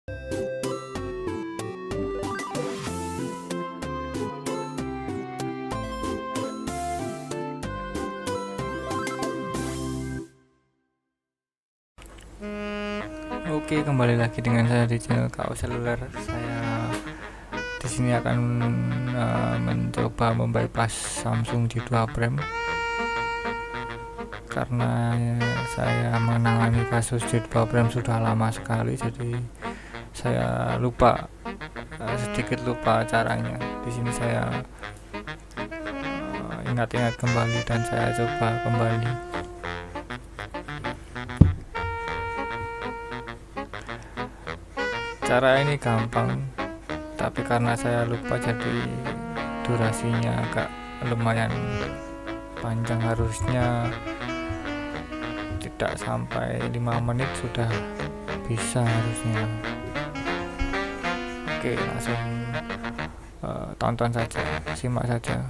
Oke, kembali lagi dengan saya di channel KO Seluler. Saya di sini akan mencoba membypass Samsung J2 Prime karena saya menangani kasus J2 Prime sudah lama sekali, jadi saya lupa, sedikit lupa caranya. Di sini saya ingat-ingat kembali dan saya coba kembali. Cara ini gampang, tapi karena saya lupa jadi durasinya agak lumayan panjang, harusnya tidak sampai 5 menit sudah bisa harusnya. Oke, langsung tonton saja, simak saja.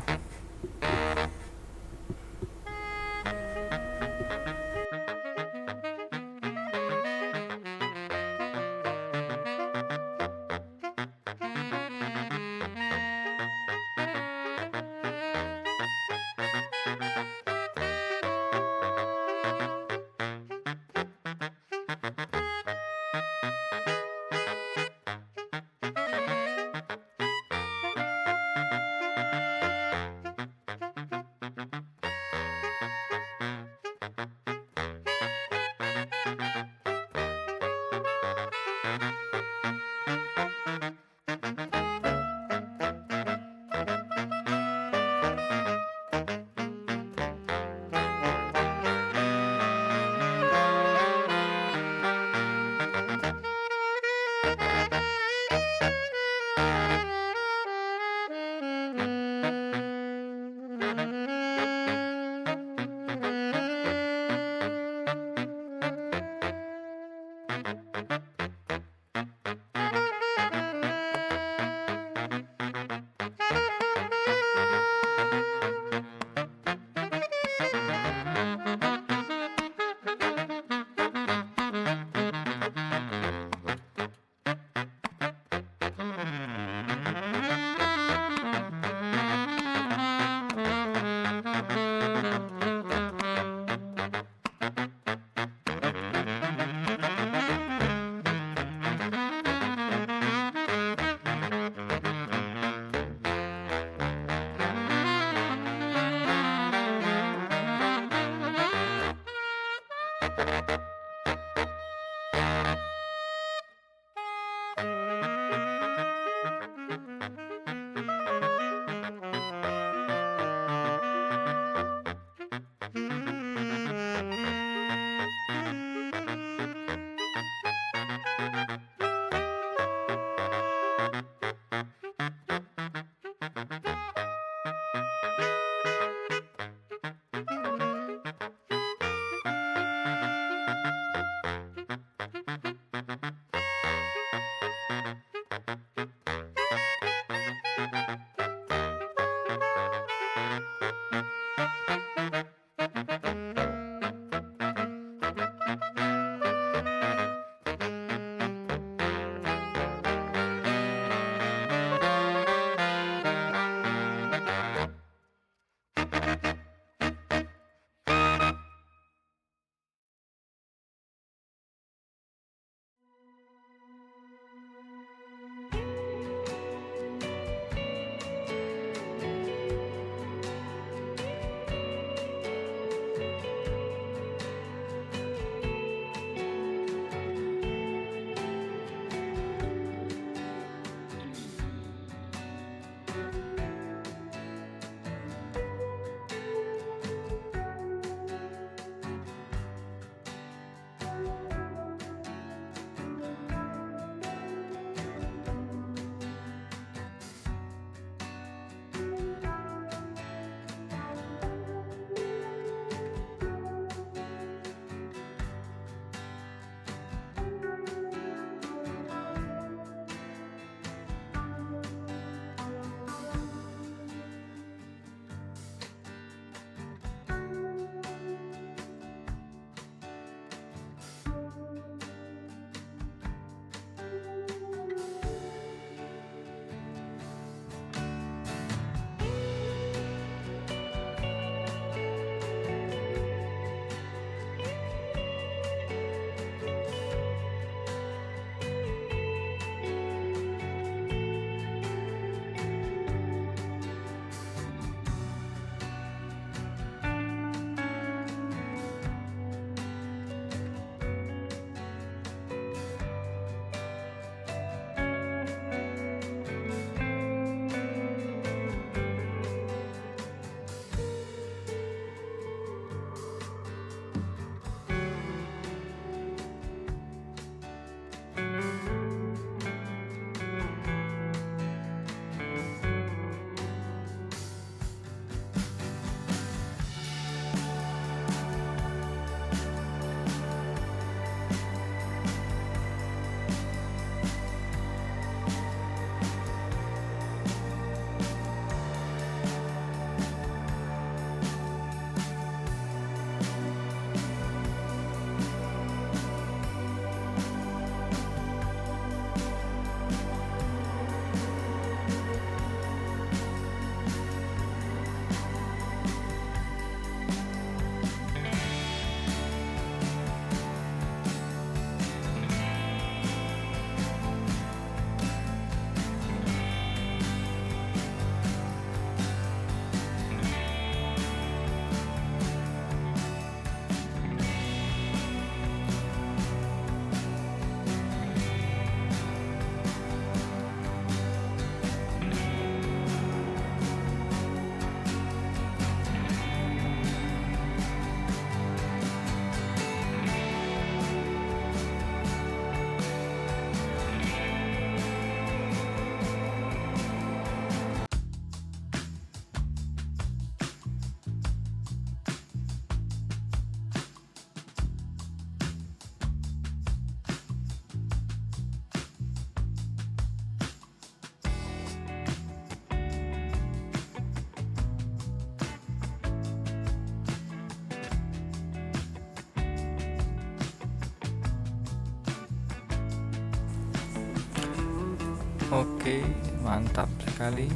Oke, mantap sekali.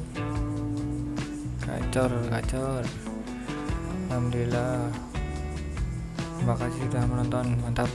Gacor. Alhamdulillah. Terima kasih sudah menonton. Mantap.